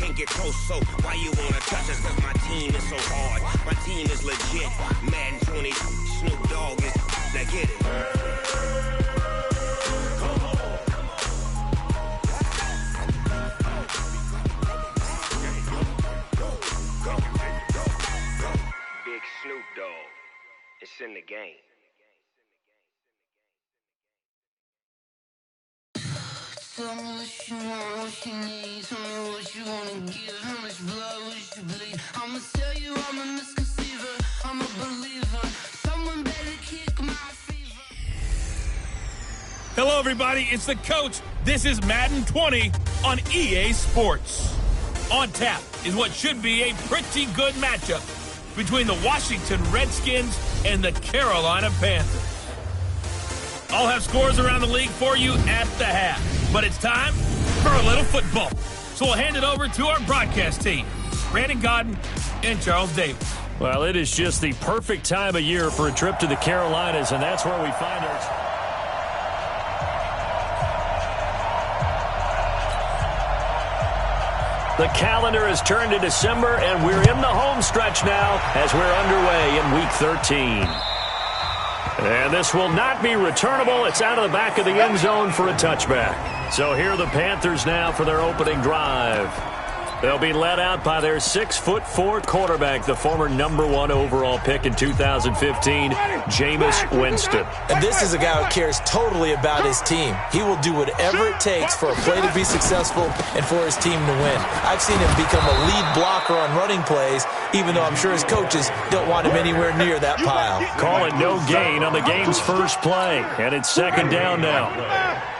can't get close, so why you wanna touch us? Cause my team is so hard. My team is legit. Madden20, Snoop Dogg is, now get it. Big Snoop Dogg, it's in the game. Tell me what you want, what you need. Tell me what you wanna give. How much blood would you bleed? I'ma tell you I'm a misconceiver. I'm a believer. Someone better kick my fever. Hello, everybody. It's the coach. This is Madden20 on EA Sports. On tap is what should be a pretty good matchup between the Washington Redskins and the Carolina Panthers. I'll have scores around the league for you at the half. But it's time for a little football. So we'll hand it over to our broadcast team, Brandon Godden and Charles Davis. Well, it is just the perfect time of year for a trip to the Carolinas, and that's where we find ourselves. The calendar has turned to December, and we're in the home stretch now as we're underway in Week 13. And this will not be returnable. It's out of the back of the end zone for a touchback. So here are the Panthers now for their opening drive. They'll be led out by their 6'4" quarterback, the former #1 overall pick in 2015, Jameis Winston. And this is a guy who cares totally about his team. He will do whatever it takes for a play to be successful and for his team to win. I've seen him become a lead blocker on running plays, even though I'm sure his coaches don't want him anywhere near that pile. Call it no gain on the game's first play, and it's second down now.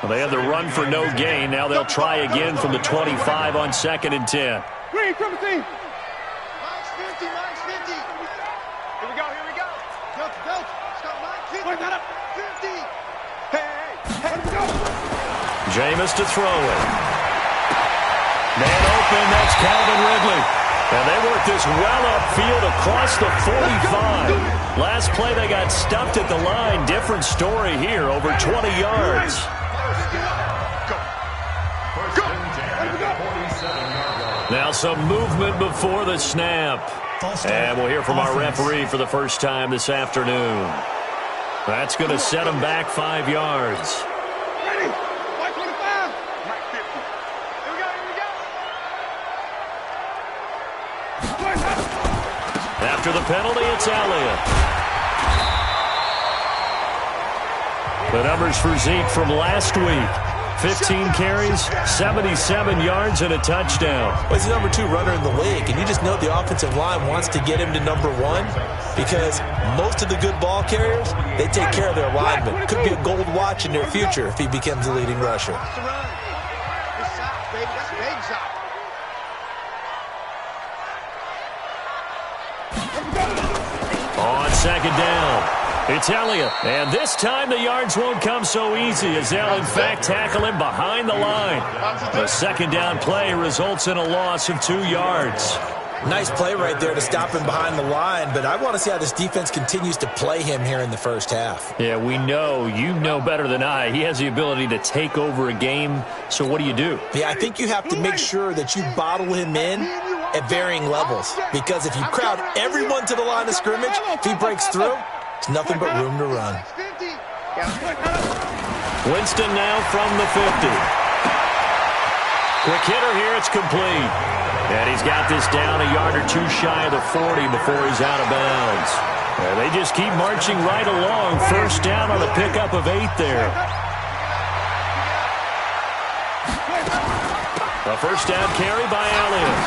Well, they had the run for no gain. Now they'll try again from the 25 on 2nd and 10. Green, triple team. Minus 50, minus 50. Here we go, here we go. Belt, stop, minus 50. Wait, 50. Hey, let's go. Jameis to throw it. Man open, that's Calvin Ridley. And they work this well upfield across the 45. Last play they got stuffed at the line. Different story here, over 20 yards. Now some movement before the snap. And we'll hear from our referee for the first time this afternoon. That's going to set them back 5 yards. Ready? 125. Right 50. Here we go, After the penalty, it's Elliott. The numbers for Zeke from last week. 15 carries, 77 yards, and a touchdown. Well, he's the #2 runner in the league, and you just know the offensive line wants to get him to #1 because most of the good ball carriers, they take care of their linemen. Could be a gold watch in their future if he becomes the leading rusher. On second down, it's Elliott. And this time the yards won't come so easy as they'll, in fact, tackle him behind the line. The second down play results in a loss of 2 yards. Nice play right there to stop him behind the line, but I want to see how this defense continues to play him here in the first half. Yeah, we know. You know better than I. He has the ability to take over a game, so what do? Yeah, I think you have to make sure that you bottle him in at varying levels, because if you crowd everyone to the line of scrimmage, if he breaks through, it's nothing but room to run. Winston now from the 50. Quick hitter here, it's complete. And he's got this down a yard or two shy of the 40 before he's out of bounds. And they just keep marching right along. First down on a pickup of 8 there. A first down carry by Elliott.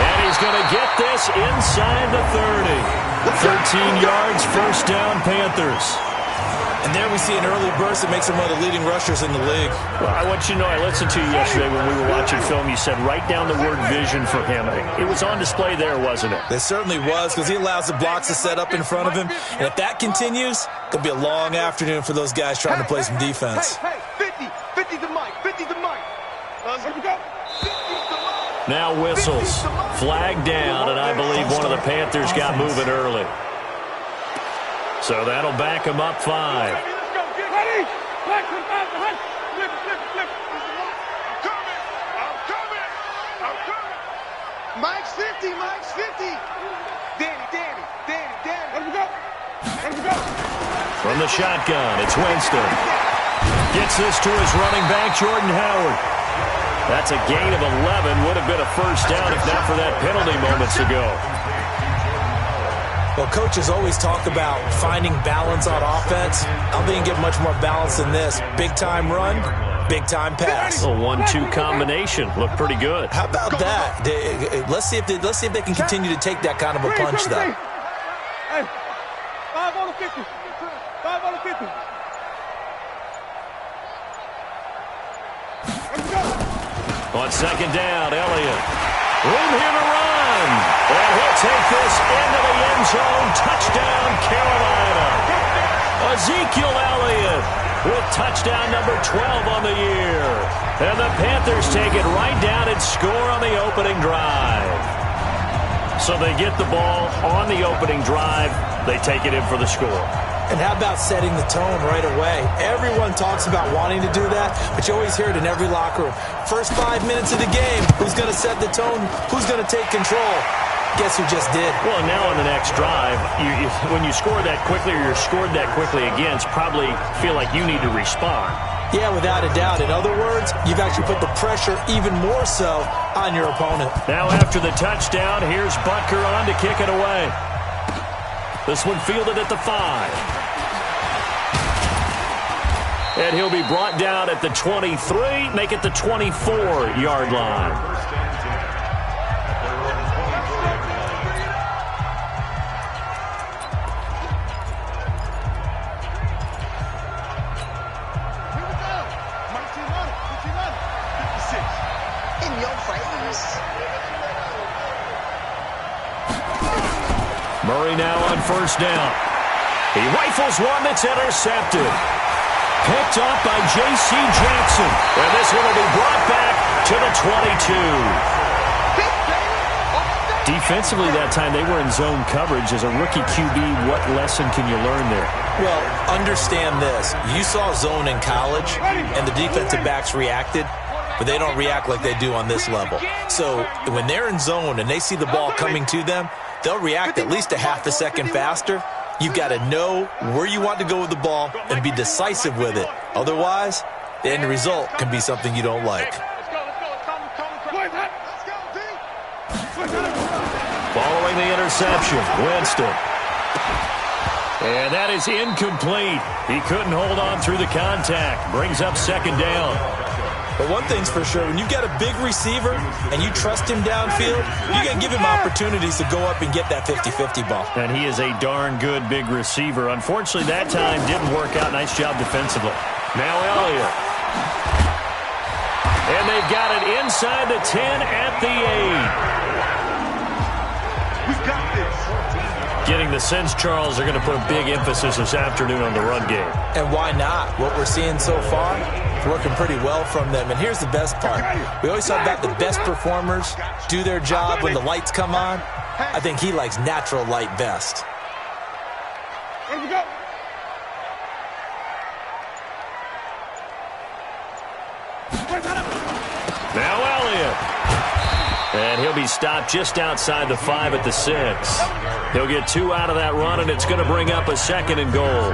And he's going to get this inside the 30. 13 yards, first down, Panthers. And there we see an early burst that makes him one of the leading rushers in the league. Well, I want you to know, I listened to you yesterday when we were watching film. You said write down the word vision for him. It was on display there, wasn't it? It certainly was, because he allows the blocks to set up in front of him. And if that continues, it'll be a long afternoon for those guys trying to play some defense. Hey, 50 to Mike, 50 to Mike. Here we go. Now whistles. Flag down, and I believe one of the Panthers got moving early. So that'll back him up 5. Ready, let's go. Get ready. Black from 5 behind. Flip. I'm coming. Mike's 50, Mike's 50. Danny. Let him go. From the shotgun, it's Winston. Gets this to his running back, Jordan Howard. That's a gain of 11. Would have been a first down if not for that penalty moments ago. Well, coaches always talk about finding balance on offense. I don't think you can get much more balance than this. Big-time run, big-time pass. A 1-2 combination. Looked pretty good. How about that? Let's see if they can continue to take that kind of a punch, though. Hey, 5 on the 50. 5 on the 50. Let's go. On second down, Elliott. Room here to run. And he'll take this into the end zone. Touchdown, Carolina. Ezekiel Elliott with touchdown number 12 on the year. And the Panthers take it right down and score on the opening drive. So they get the ball on the opening drive. They take it in for the score. And how about setting the tone right away? Everyone talks about wanting to do that, but you always hear it in every locker room. First 5 minutes of the game, who's going to set the tone? Who's going to take control? Guess who just did? Well, now on the next drive, when you score that quickly or you're scored that quickly against, probably feel like you need to respond. Yeah, without a doubt. In other words, you've actually put the pressure even more so on your opponent. Now after the touchdown, here's Butker on to kick it away. This one fielded at the 5. And he'll be brought down at the 23, make it the 24-yard line. Murray now on first down. He rifles one that's intercepted. Picked up by J.C. Jackson. And this one will be brought back to the 22. Defensively that time, they were in zone coverage. As a rookie QB, what lesson can you learn there? Well, understand this. You saw zone in college, and the defensive backs reacted, but they don't react like they do on this level. So when they're in zone and they see the ball coming to them, they'll react at least a half a second faster. You've got to know where you want to go with the ball and be decisive with it. Otherwise, the end result can be something you don't like. Following the interception, Winston. And that is incomplete. He couldn't hold on through the contact. Brings up second down. But one thing's for sure, when you've got a big receiver and you trust him downfield, you can give him opportunities to go up and get that 50-50 ball. And he is a darn good big receiver. Unfortunately, that time didn't work out. Nice job defensively. Now Elliott. And they've got it inside the 10 at the 8. We've got this. Getting the sense, Charles, they're going to put a big emphasis this afternoon on the run game. And why not? What we're seeing so far, it's working pretty well from them. And here's the best part. We always talk about the best performers do their job when the lights come on. I think he likes natural light best. Let him go. Now Elliott. And he'll be stopped just outside the 5 at the 6. He'll get 2 out of that run, and it's going to bring up a second and goal.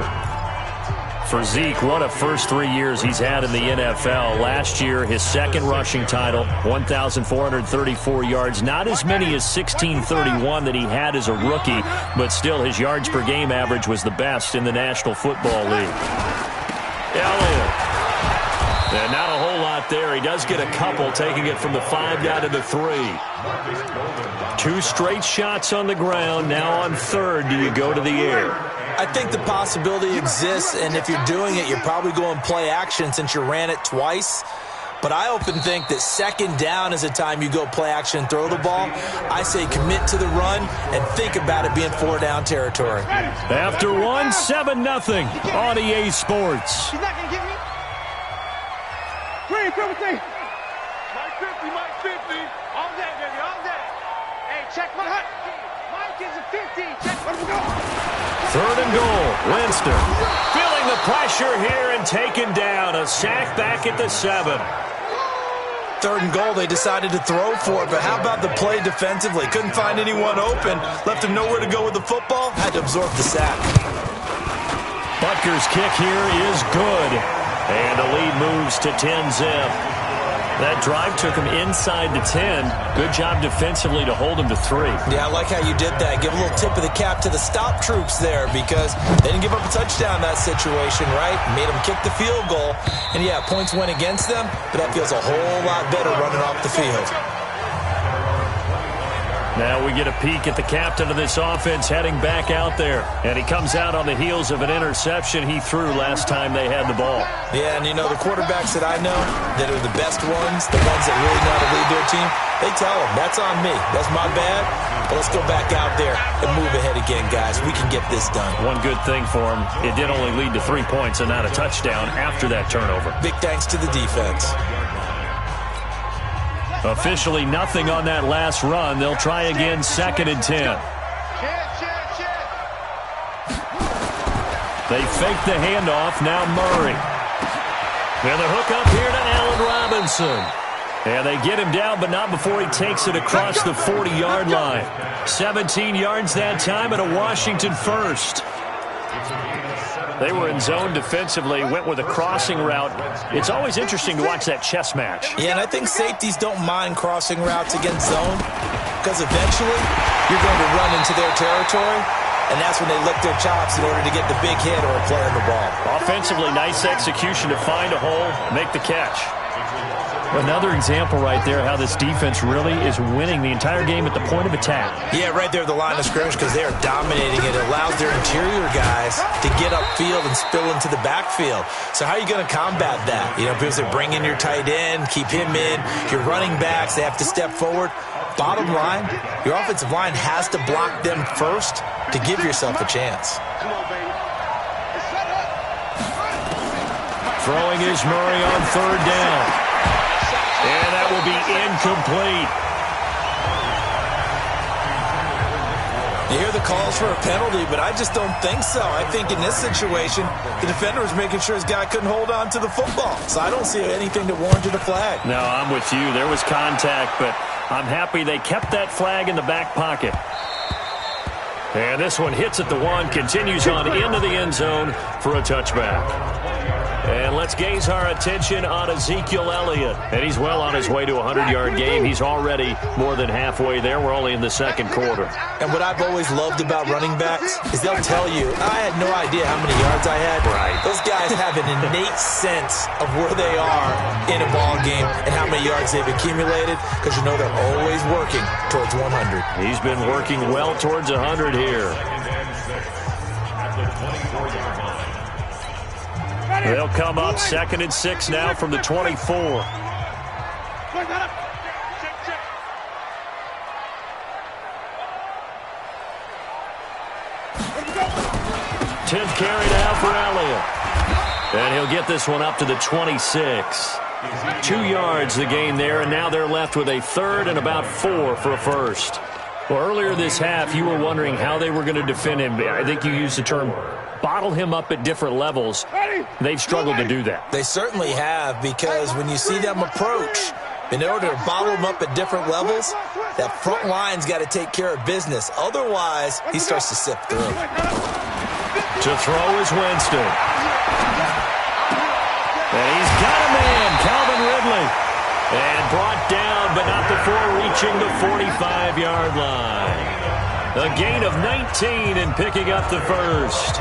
For Zeke, what a first 3 years he's had in the NFL. Last year, his second rushing title, 1,434 yards. Not as many as 1,631 that he had as a rookie, but still his yards per game average was the best in the National Football League. Elliott. And not a whole lot there. He does get a couple, taking it from the 5 down to the 3. 2 straight shots on the ground. Now on third, do you go to the air? I think the possibility exists, and if you're doing it, you're probably going play action since you ran it twice. But I often think that second down is the time you go play action and throw the ball. I say commit to the run and think about it being 4-down territory. After 1, 7-0 on EA Sports. He's not going to get me. Green, come with me. Mike 50, Mike 50. All that, baby, all that. Hey, check my hut. Mike is a 50. Check. Let him go. Third and goal. Winston feeling the pressure here and taken down. A sack back at the 7. 3rd and goal, they decided to throw for it. But how about the play defensively? Couldn't find anyone open. Left him nowhere to go with the football. Had to absorb the sack. Butker's kick here is good. And the lead moves to 10-zip. That drive took him inside the 10. Good job defensively to hold him to 3. Yeah, I like how you did that. Give a little tip of the cap to the stop troops there because they didn't give up a touchdown in that situation, right? Made them kick the field goal. And, yeah, points went against them, but that feels a whole lot better running off the field. Now we get a peek at the captain of this offense heading back out there. And he comes out on the heels of an interception he threw last time they had the ball. Yeah, and you know, the quarterbacks that I know that are the best ones, the ones that really know how to lead their team, they tell them, that's on me. That's my bad. But let's go back out there and move ahead again, guys. We can get this done. One good thing for him, it did only lead to 3 points and not a touchdown after that turnover. Big thanks to the defense. Officially nothing on that last run. They'll try again, 2nd and 10. They fake the handoff. Now Murray. And the hook up here to Allen Robinson. And they get him down, but not before he takes it across the 40-yard line. 17 yards that time and a Washington first. They were in zone defensively, went with a crossing route. It's always interesting to watch that chess match. Yeah, and I think safeties don't mind crossing routes against zone because eventually you're going to run into their territory, and that's when they lick their chops in order to get the big hit or a play on the ball. Offensively, nice execution to find a hole, make the catch. Another example right there how this defense really is winning the entire game at the point of attack. Yeah, right there at the line of scrimmage because they are dominating it. It allows their interior guys to get upfield and spill into the backfield. So how are you going to combat that? You know, because they bring in your tight end, keep him in. Your running backs, they have to step forward. Bottom line, your offensive line has to block them first to give yourself a chance. Throwing is Murray on 3rd down. And that will be incomplete. You hear the calls for a penalty, but I just don't think so. I think in this situation, the defender was making sure his guy couldn't hold on to the football. So I don't see anything that warranted a flag. No, I'm with you. There was contact, but I'm happy they kept that flag in the back pocket. And this one hits at the 1, continues on into the end zone for a touchback. And let's gaze our attention on Ezekiel Elliott. And he's well on his way to a 100-yard game. He's already more than halfway there. We're only in the 2nd quarter. And what I've always loved about running backs is they'll tell you, I had no idea how many yards I had. Right. Those guys have an innate sense of where they are in a ball game and how many yards they've accumulated because you know they're always working towards 100. He's been working well towards 100 here. They'll come up 2nd and 6 now from the 24. 10th carry now for Elliott. And he'll get this one up to the 26. 2 yards the gain there, and now they're left with a 3rd and about 4 for a first. Well, earlier this half, you were wondering how they were going to defend him. I think you used the term bottle him up at different levels. They've struggled to do that. They certainly have, because when you see them approach, in order to bottle him up at different levels, that front line's got to take care of business. Otherwise, he starts to sift through. To throw is Winston. And he's got a man, Calvin Ridley. And brought down, but not before reaching the 45-yard line. A gain of 19 and picking up the first.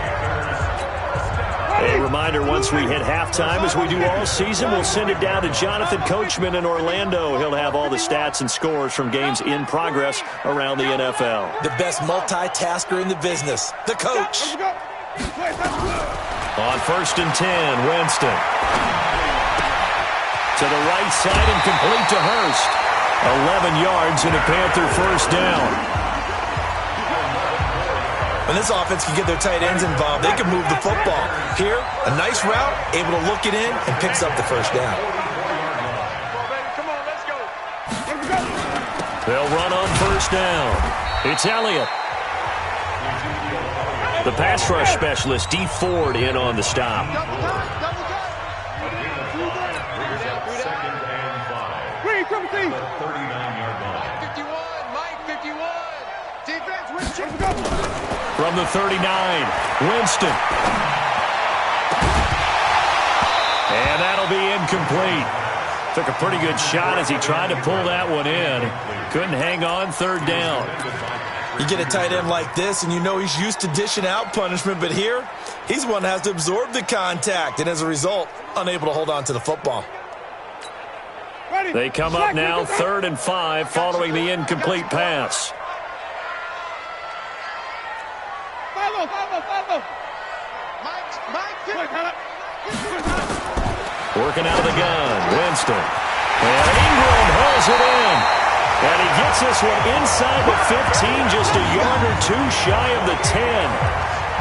A reminder, once we hit halftime, as we do all season, we'll send it down to Jonathan Coachman in Orlando. He'll have all the stats and scores from games in progress around the NFL. The best multitasker in the business, the coach. On 1st and 10, Winston. To the right side and complete to Hurst. 11 yards and a Panther first down. When this offense can get their tight ends involved, they can move the football. Here, a nice route, able to look it in, and picks up the first down. They'll run on first down. It's Elliott. The pass rush specialist, D. Ford, in on the stop. From the 39, Winston. And that'll be incomplete. Took a pretty good shot as he tried to pull that one in. Couldn't hang on, third down. You get a tight end like this, and you know he's used to dishing out punishment, but here, he's one that has to absorb the contact, and as a result, unable to hold on to the football. They come up now, 3rd and 5, following the incomplete pass. Working out of the gun, Winston. And Ingram hauls it in. And he gets this one inside the 15, just a yard or two shy of the 10.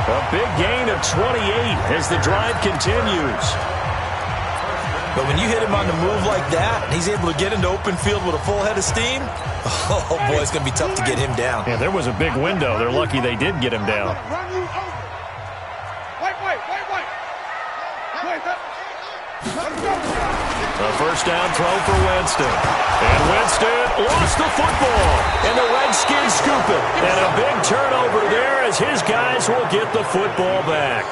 A big gain of 28 as the drive continues. But when you hit him on the move like that, and he's able to get into open field with a full head of steam, oh boy, it's going to be tough to get him down. Yeah, there was a big window. They're lucky they did get him down. A first down throw for Winston. And Winston lost the football. And the Redskins scoop it. And a big turnover there as his guys will get the football back.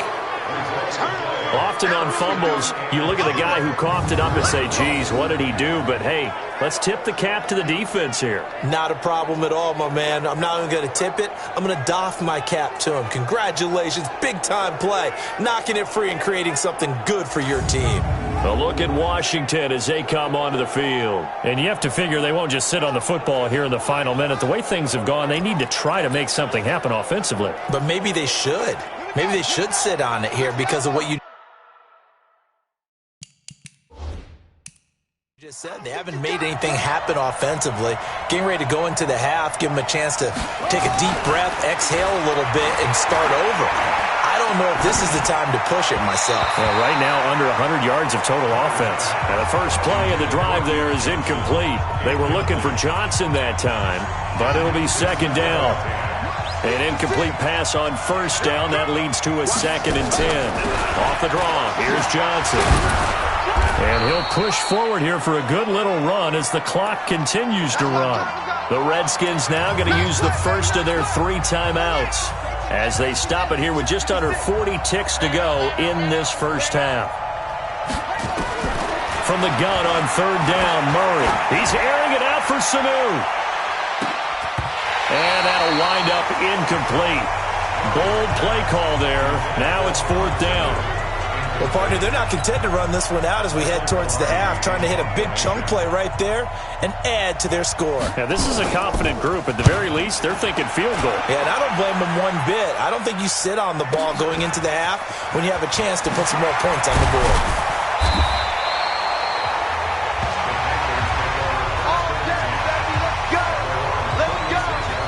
Often on fumbles, you look at the guy who coughed it up and say, geez, what did he do? But, hey, let's tip the cap to the defense here. Not a problem at all, my man. I'm not even going to tip it. I'm going to doff my cap to him. Congratulations. Big-time play. Knocking it free and creating something good for your team. A look at Washington as they come onto the field. And you have to figure they won't just sit on the football here in the final minute. The way things have gone, they need to try to make something happen offensively. But maybe they should. Maybe they should sit on it here because of what you just said. They haven't made anything happen offensively. Getting ready to go into the half, give them a chance to take a deep breath, exhale a little bit, and start over. I don't know if this is the time to push it myself. Well, right now, under 100 yards of total offense. And the first play of the drive there is incomplete. They were looking for Johnson that time, but it'll be second down. An incomplete pass on first down. That leads to a 2nd and 10. Off the draw, here's Johnson. And he'll push forward here for a good little run as the clock continues to run. The Redskins now going to use the first of their 3 timeouts as they stop it here with just under 40 ticks to go in this first half. From the gun on 3rd down, Murray. He's airing it out for Sanu. And that'll wind up incomplete. Bold play call there. Now it's 4th down. Well, partner, they're not content to run this one out as we head towards the half, trying to hit a big chunk play right there and add to their score. Yeah, this is a confident group. At the very least, they're thinking field goal. Yeah, and I don't blame them one bit. I don't think you sit on the ball going into the half when you have a chance to put some more points on the board.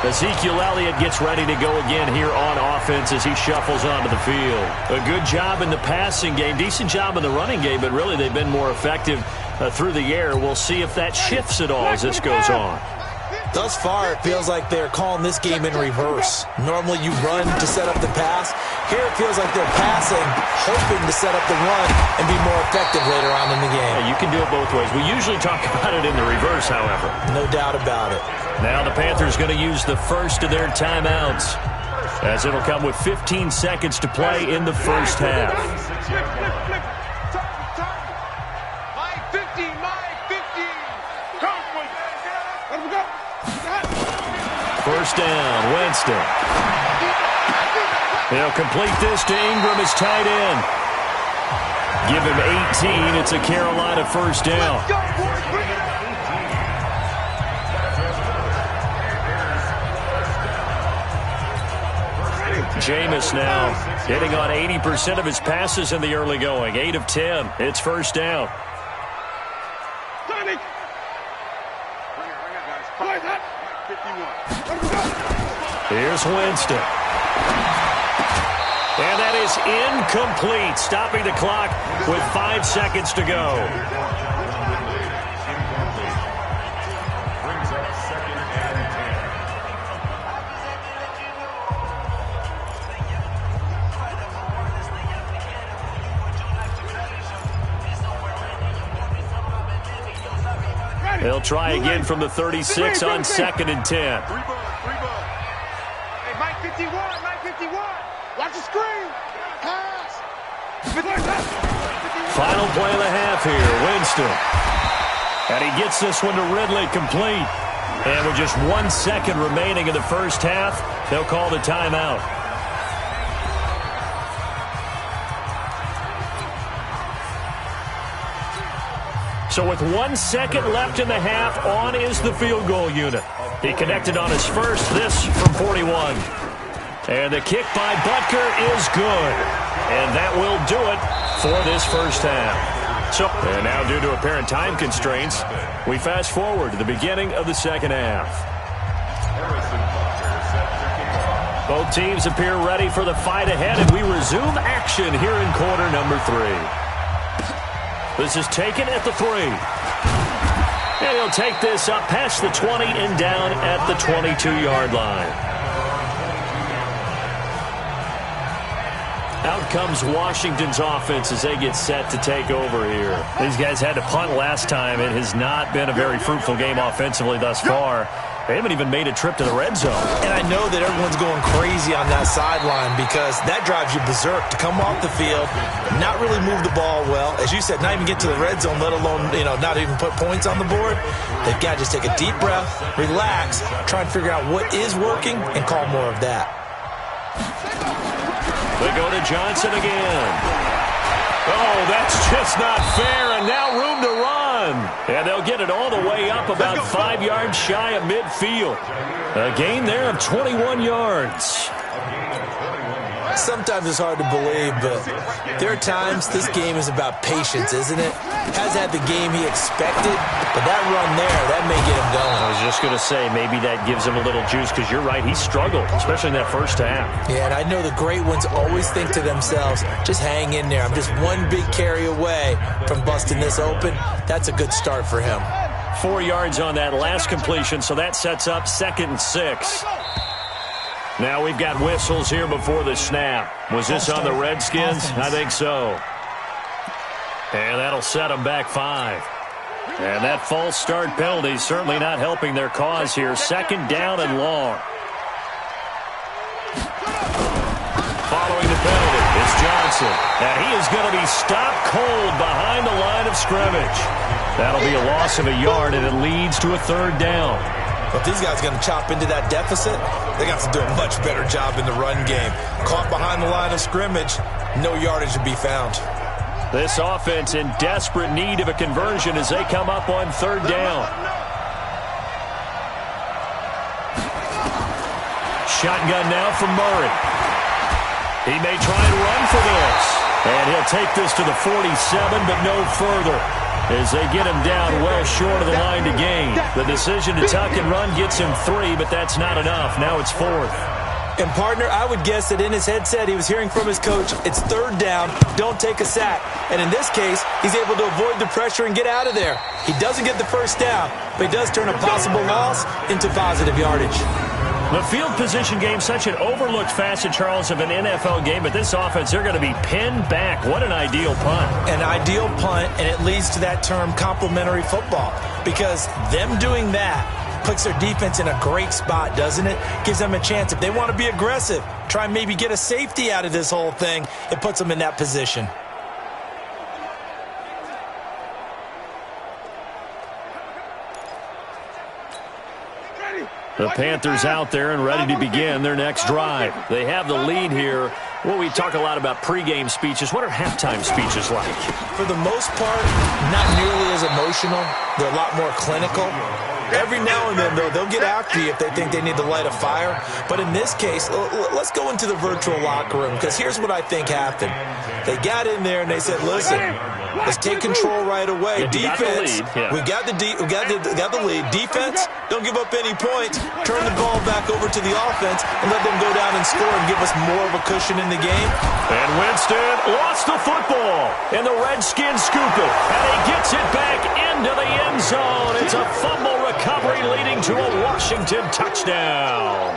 Ezekiel Elliott gets ready to go again here on offense as he shuffles onto the field. A good job in the passing game, decent job in the running game, but really they've been more effective through the air. We'll see if that shifts at all as this goes on. Thus far, it feels like they're calling this game in reverse. Normally you run to set up the pass. Here it feels like they're passing, hoping to set up the run and be more effective later on in the game. Yeah, you can do it both ways. We usually talk about it in the reverse, however. No doubt about it. Now the Panthers going to use the first of their timeouts as it'll come with 15 seconds to play in the first half. First down, Winston. He'll complete this to Ingram as tight end. Give him 18. It's a Carolina first down. Jameis now hitting on 80% of his passes in the early going. 8 of 10. It's first down. Here's Winston. And that is incomplete, stopping the clock with 5 seconds to go. They'll try again from the 36 on 2nd and 10. Hey, Mike 51, Mike 51. 51. Watch the screen. Pass. Final play of the half here, Winston. And he gets this one to Ridley complete. And with just 1 second remaining in the first half, they'll call the timeout. So with 1 second left in the half, on is the field goal unit. He connected on his first, this from 41. And the kick by Butker is good. And that will do it for this first half. And now, due to apparent time constraints, we fast forward to the beginning of the second half. Both teams appear ready for the fight ahead, and we resume action here in quarter number 3. This is taken at the 3. And he'll take this up past the 20 and down at the 22-yard line. Out comes Washington's offense as they get set to take over here. These guys had to punt last time. It has not been a very fruitful game offensively thus far. They haven't even made a trip to the red zone. And I know that everyone's going crazy on that sideline because that drives you berserk to come off the field, not really move the ball well. As you said, not even get to the red zone, let alone, not even put points on the board. They've got to just take a deep breath, relax, try and figure out what is working, and call more of that. They go to Johnson again. Oh, that's just not fair, and now room to run. And they'll get it all the way up about 5 yards shy of midfield. A gain there of 21 yards. Sometimes it's hard to believe, but there are times this game is about patience, isn't it? Has had the game he expected, but that run there, that may get him going. I was just going to say, maybe that gives him a little juice, because you're right, he struggled, especially in that first half. Yeah, and I know the great ones always think to themselves, just hang in there. I'm just one big carry away from busting this open. That's a good start for him. 4 yards on that last completion, so that sets up 2nd and 6. Now we've got whistles here before the snap. Was this on the Redskins? I think so. And that'll set them back 5. And that false start penalty certainly not helping their cause here. 2nd down and long. Following the penalty, it's Johnson. And he is going to be stopped cold behind the line of scrimmage. That'll be a loss of a yard, and it leads to a 3rd down. But these guys are going to chop into that deficit. They got to do a much better job in the run game. Caught behind the line of scrimmage, no yardage to be found. This offense in desperate need of a conversion as they come up on 3rd down. Shotgun now from Murray. He may try and run for this. And he'll take this to the 47, but no further, as they get him down well short of the line to gain. The decision to tuck and run gets him 3, but that's not enough. Now it's 4th. And, partner, I would guess that in his headset he was hearing from his coach, it's 3rd down, don't take a sack. And in this case, he's able to avoid the pressure and get out of there. He doesn't get the 1st down, but he does turn a possible loss into positive yardage. The field position game, such an overlooked facet, Charles, of an NFL game, but this offense, they're going to be pinned back. What an ideal punt. An ideal punt, and it leads to that term complementary football, because them doing that puts their defense in a great spot, doesn't it? Gives them a chance. If they want to be aggressive, try and maybe get a safety out of this whole thing, it puts them in that position. The Panthers out there and ready to begin their next drive. They have the lead here. Well, we talk a lot about pregame speeches. What are halftime speeches like? For the most part, not nearly as emotional. They're a lot more clinical. Every now and then, though, they'll get after you if they think they need to light a fire. But in this case, let's go into the virtual locker room, because here's what I think happened. They got in there and they said, listen, let's take control right away. Defense, we got the lead. Defense, don't give up any points. Turn the ball back over to the offense and let them go down and score and give us more of a cushion in the game. And Winston lost the football. And the Redskins scoop it. And he gets it back into the end zone. It's a fumble recovery leading to a Washington touchdown.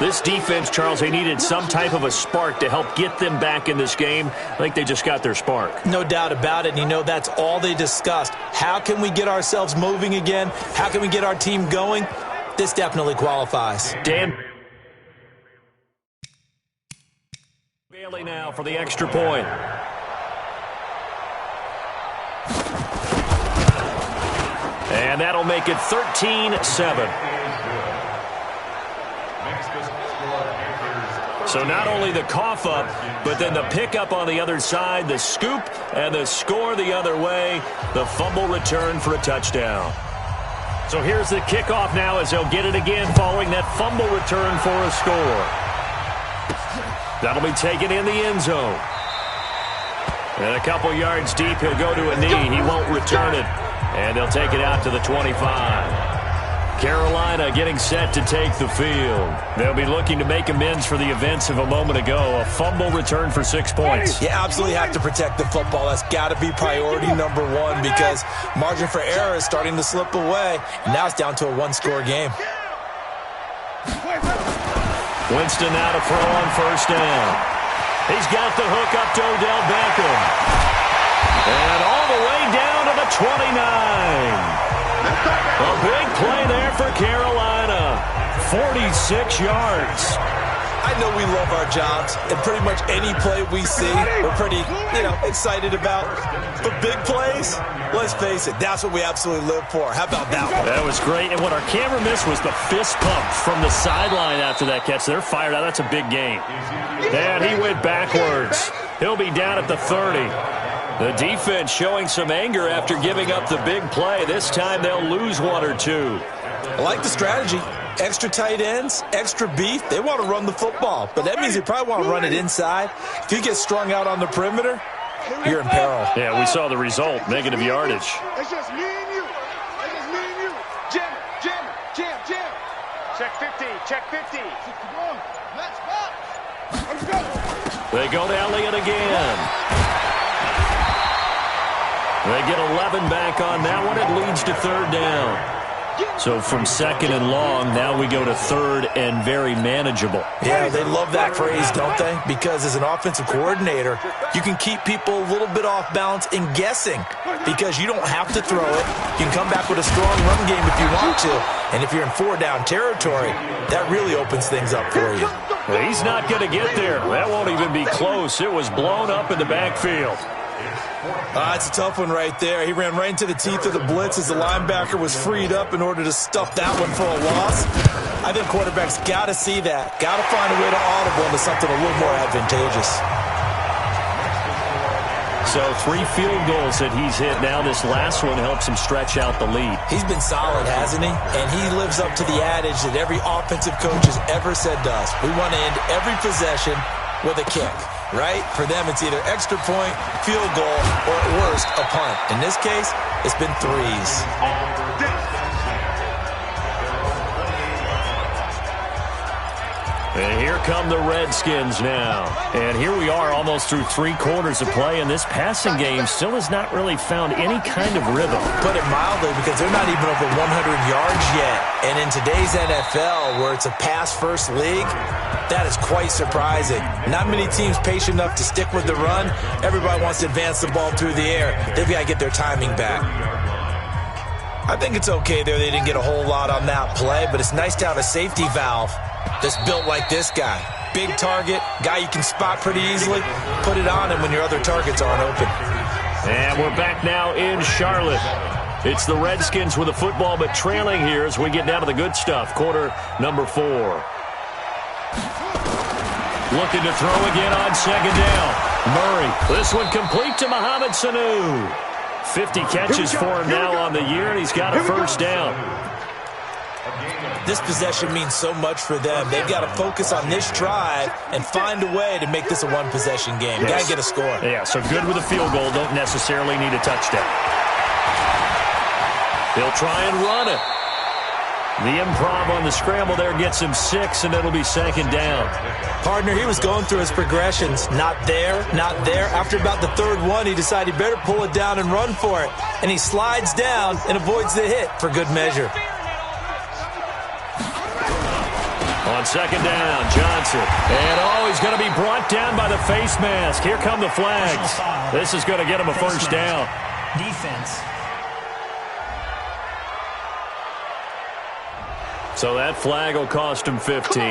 This defense, Charles, they needed some type of a spark to help get them back in this game. I think they just got their spark. No doubt about it. And, that's all they discussed. How can we get ourselves moving again? How can we get our team going? This definitely qualifies. Dan. Riley now for the extra point. And that'll make it 13-7. So not only the cough up, but then the pickup on the other side, the scoop, and the score the other way, the fumble return for a touchdown. So here's the kickoff now as they'll get it again following that fumble return for a score. That'll be taken in the end zone. And a couple yards deep, he'll go to a knee. He won't return it. And they'll take it out to the 25. Carolina getting set to take the field. They'll be looking to make amends for the events of a moment ago. A fumble return for 6 points. You absolutely have to protect the football. That's got to be priority number one because margin for error is starting to slip away. And now it's down to a one-score game. Winston now to throw on first down. He's got the hook up to Odell Beckham. And all the way down to the 29. A big play there for Carolina. 46 yards. I know we love our jobs, and pretty much any play we see, we're pretty, excited about. But big plays, let's face it, that's what we absolutely live for. How about that one? That was great, and what our camera missed was the fist pump from the sideline after that catch. They're fired out. That's a big game. And he went backwards. He'll be down at the 30. The defense showing some anger after giving up the big play. This time they'll lose one or two. I like the strategy. Extra tight ends, extra beef. They want to run the football, but that means they probably want to run it inside. If you get strung out on the perimeter, you're in peril. Yeah, we saw the result. Negative yardage. It's just me and you. It's just me and you. Jam. Check 50. Check 50. Let's go. They go to Elliott again. They get 11 back on that one. It leads to third down. So from second and long, now we go to third and very manageable. Yeah, they love that phrase, don't they? Because as an offensive coordinator, you can keep people a little bit off balance and guessing because you don't have to throw it. You can come back with a strong run game if you want to. And if you're in four-down territory, that really opens things up for you. Well, he's not going to get there. That won't even be close. It was blown up in the backfield. It's a tough one right there. He ran right into the teeth of the blitz as the linebacker was freed up in order to stuff that one for a loss. I think quarterbacks got to see that. Got to find a way to audible into something a little more advantageous. So 3 field goals that he's hit now. This last one helps him stretch out the lead. He's been solid, hasn't he? And he lives up to the adage that every offensive coach has ever said to us. We want to end every possession with a kick. Right? For them, it's either extra point, field goal, or at worst, a punt. In this case, it's been threes. And here come the Redskins now. And here we are almost through 3 quarters of play, and this passing game still has not really found any kind of rhythm. Put it mildly, because they're not even over 100 yards yet. And in today's NFL, where it's a pass-first league, that is quite surprising. Not many teams patient enough to stick with the run. Everybody wants to advance the ball through the air. They've got to get their timing back. I think it's okay there. They didn't get a whole lot on that play, but it's nice to have a safety valve that's built like this guy. Big target, guy you can spot pretty easily. Put it on him when your other targets aren't open. And we're back now in Charlotte. It's the Redskins with the football, but trailing here as we get down to the good stuff. Quarter number 4. Looking to throw again on second down. Murray. This one complete to Mohamed Sanu. 50 catches for him now on the year, and he's got a first down. This possession means so much for them. They've got to focus on this drive and find a way to make this a one-possession game. Got to get a score. Yeah, so good with a field goal. Don't necessarily need a touchdown. He'll try and run it. The improv on the scramble there gets him 6, and it'll be second down. Partner, he was going through his progressions. Not there, not there. After about the third one, he decided he better pull it down and run for it. And he slides down and avoids the hit for good measure. On second down, Johnson. And, he's going to be brought down by the face mask. Here come the flags. This is going to get him a first down. Defense. So that flag will cost him 15.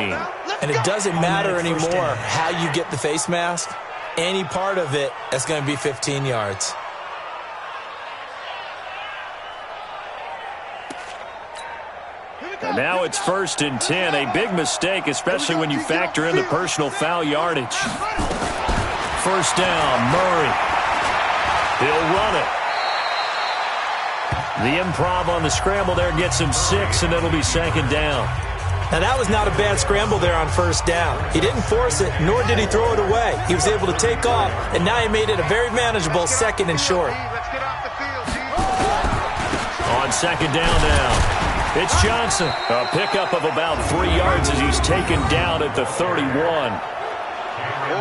And it doesn't matter anymore how you get the face mask. Any part of it, that's going to be 15 yards. And now it's 1st and 10. A big mistake, especially when you factor in the personal foul yardage. 1st down, Murray. He'll run it. The improv on the scramble there gets him 6, and it'll be 2nd down. Now, that was not a bad scramble there on 1st down. He didn't force it, nor did he throw it away. He was able to take off, and now he made it a very manageable 2nd and short. On 2nd down now. It's Johnson. A pickup of about 3 yards as he's taken down at the 31.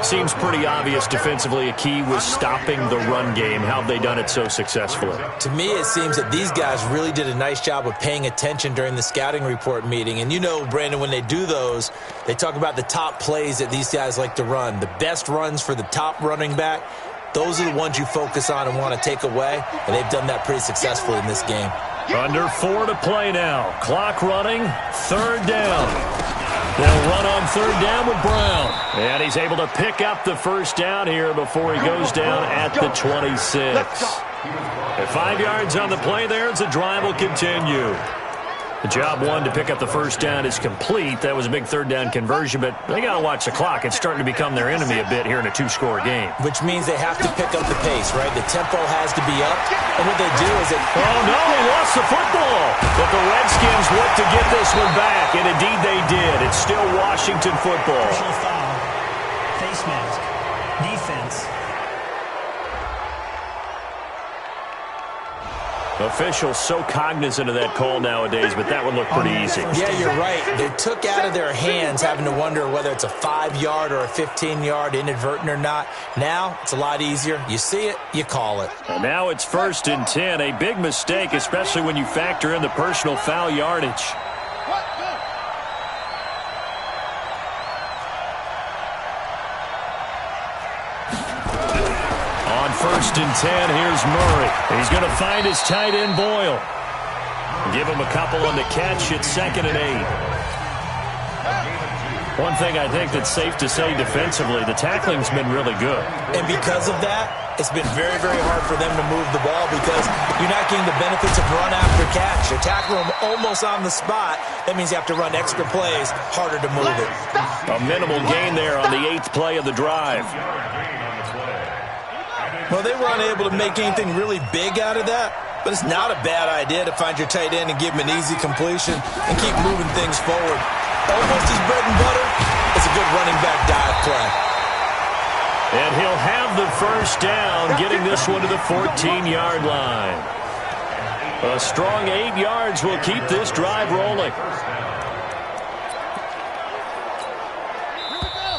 Seems pretty obvious defensively a key was stopping the run game. How have they done it so successfully? To me, it seems that these guys really did a nice job of paying attention during the scouting report meeting. And you know, Brandon, when they do those, they talk about the top plays that these guys like to run. The best runs for the top running back, those are the ones you focus on and want to take away. And they've done that pretty successfully in this game. Under 4 to play now. Clock running. 3rd down. They'll run on 3rd down with Brown. And he's able to pick up the 1st down here before he goes down at the 26. At 5 yards on the play there, the drive will continue. The job one to pick up the 1st down is complete. That was a big 3rd down conversion, but they got to watch the clock. It's starting to become their enemy a bit here in a 2-score game. Which means they have to pick up the pace, right? The tempo has to be up. And what they do is they... Oh, no, he lost the football. But the Redskins look to get this one back, and indeed they did. It's still Washington football. Personal foul, face mask, defense. Officials so cognizant of that call nowadays, but that would look pretty easy. Yeah, you're right. They took out of their hands having to wonder whether it's a 5-yard or a 15-yard, inadvertent or not. Now, it's a lot easier. You see it, you call it. And now it's 1st and 10. A big mistake, especially when you factor in the personal foul yardage. On 1st and 10, here's Murray. He's going to find his tight end, Boyle. Give him a couple on the catch. It's 2nd and 8. One thing I think that's safe to say defensively, the tackling's been really good. And because of that, it's been very, very hard for them to move the ball because you're not getting the benefits of run after catch. You're tackling them almost on the spot. That means you have to run extra plays, harder to move it. A minimal gain there on the 8th play of the drive. Well, they were unable to make anything really big out of that, but it's not a bad idea to find your tight end and give him an easy completion and keep moving things forward. Almost his bread and butter is a good running back dive play. And he'll have the 1st down, getting this one to the 14-yard line. A strong 8 yards will keep this drive rolling.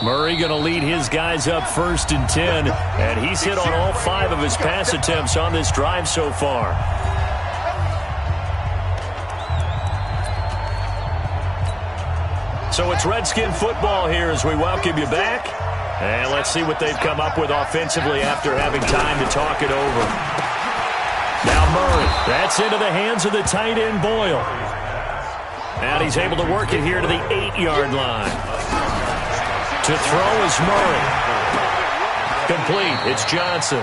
Murray going to lead his guys up 1st and 10, and he's hit on all 5 of his pass attempts on this drive so far. So it's Redskin football here as we welcome you back. And let's see what they've come up with offensively after having time to talk it over. Now Murray, that's into the hands of the tight end Boyle. And he's able to work it here to the 8-yard line. To throw is Murray. Complete. It's Johnson.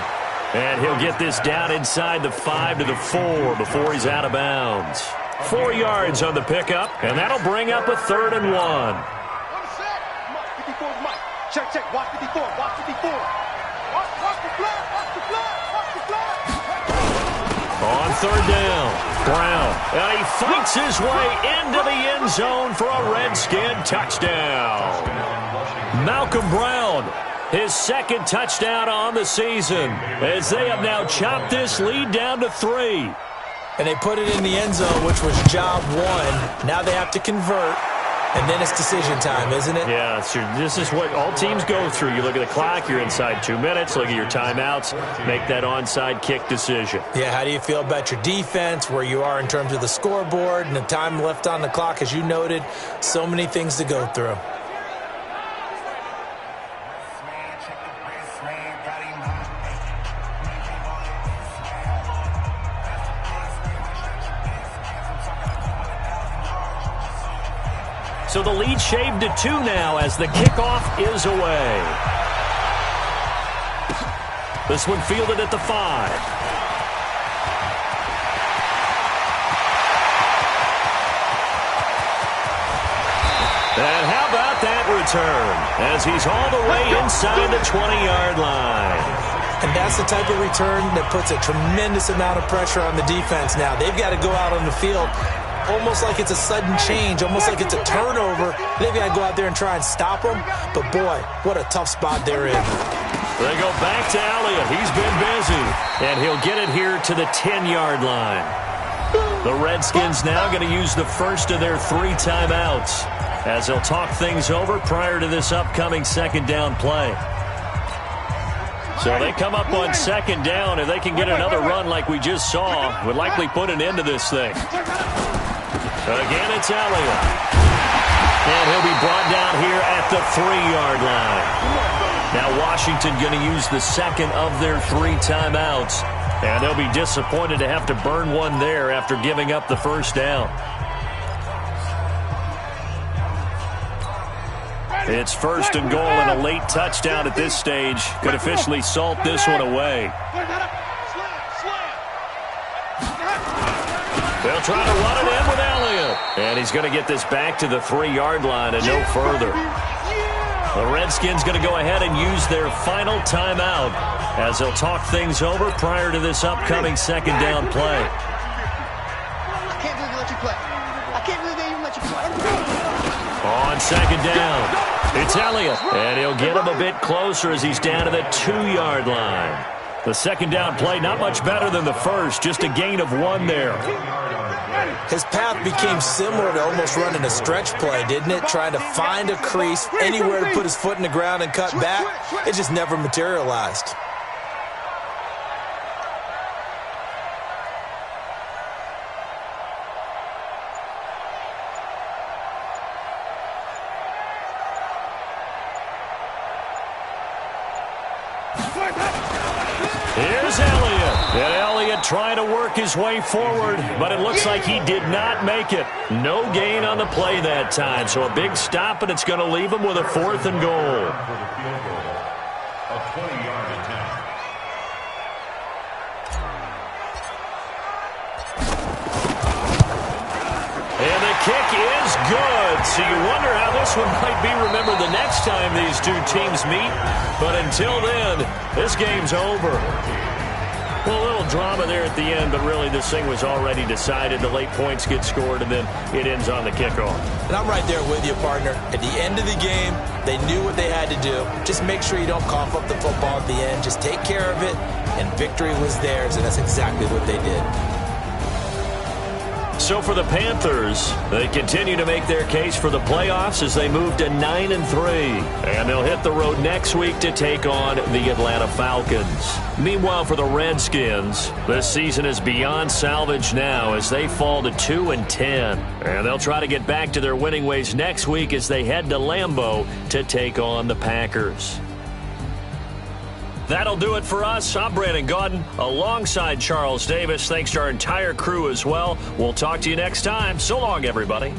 And he'll get this down inside the 5 to the 4 before he's out of bounds. 4 yards on the pickup, and that'll bring up a 3rd and 1. Check, check. Watch 54. Watch 54. Watch the flag. Watch the flag. Watch the flag. On 3rd down, Brown. And he fights his way into the end zone for a Redskin touchdown. Malcolm Brown, his 2nd touchdown on the season, as they have now chopped this lead down to 3. And they put it in the end zone, which was job one. Now they have to convert, and then it's decision time, isn't it? Yeah, this is what all teams go through. You look at the clock, you're inside 2 minutes, look at your timeouts, make that onside kick decision. Yeah, how do you feel about your defense, where you are in terms of the scoreboard, and the time left on the clock, as you noted, so many things to go through. So the lead shaved to 2 now as the kickoff is away. This one fielded at the 5. And how about that return as he's all the way inside the 20-yard line. And that's the type of return that puts a tremendous amount of pressure on the defense now. They've got to go out on the field almost like it's a sudden change, almost like it's a turnover. They've got to go out there and try and stop them. But, boy, what a tough spot they're in. They go back to Elliott. He's been busy. And he'll get it here to the 10-yard line. The Redskins now going to use the first of their 3 timeouts as they'll talk things over prior to this upcoming second down play. So they come up on second down. If they can get another run like we just saw, would likely put an end to this thing. Again, it's Elliott. And he'll be brought down here at the 3-yard line. Now Washington going to use the second of their 3 timeouts. And they'll be disappointed to have to burn one there after giving up the first down. It's first and goal and a late touchdown at this stage could officially salt this one away. They'll try to run it in with Elliott. And he's going to get this back to the 3-yard line and no further. The Redskins going to go ahead and use their final timeout as they'll talk things over prior to this upcoming second down play. I can't believe they let you play. I can't believe they even let you play. On second down, it's Elliott, and he'll get him a bit closer as he's down to the 2-yard line. The second down play not much better than the first, just a gain of 1 there. His path became similar to almost running a stretch play, didn't it? Trying to find a crease, anywhere to put his foot in the ground and cut back. It just never materialized. Here's Elliott. And Elliott trying to work his way forward, but it looks like he did not make it. No gain on the play that time, so a big stop, and it's going to leave him with a 4th and goal. And the kick is good. So you wonder how this one might be remembered the next time these two teams meet. But until then, this game's over. Well, a little drama there at the end, but really this thing was already decided. The late points get scored, and then it ends on the kickoff. And I'm right there with you, partner. At the end of the game, they knew what they had to do. Just make sure you don't cough up the football at the end. Just take care of it, and victory was theirs, and that's exactly what they did. So for the Panthers, they continue to make their case for the playoffs as they move to 9-3. And they'll hit the road next week to take on the Atlanta Falcons. Meanwhile, for the Redskins, this season is beyond salvage now as they fall to 2-10. And they'll try to get back to their winning ways next week as they head to Lambeau to take on the Packers. That'll do it for us. I'm Brandon Gaudin alongside Charles Davis. Thanks to our entire crew as well. We'll talk to you next time. So long, everybody.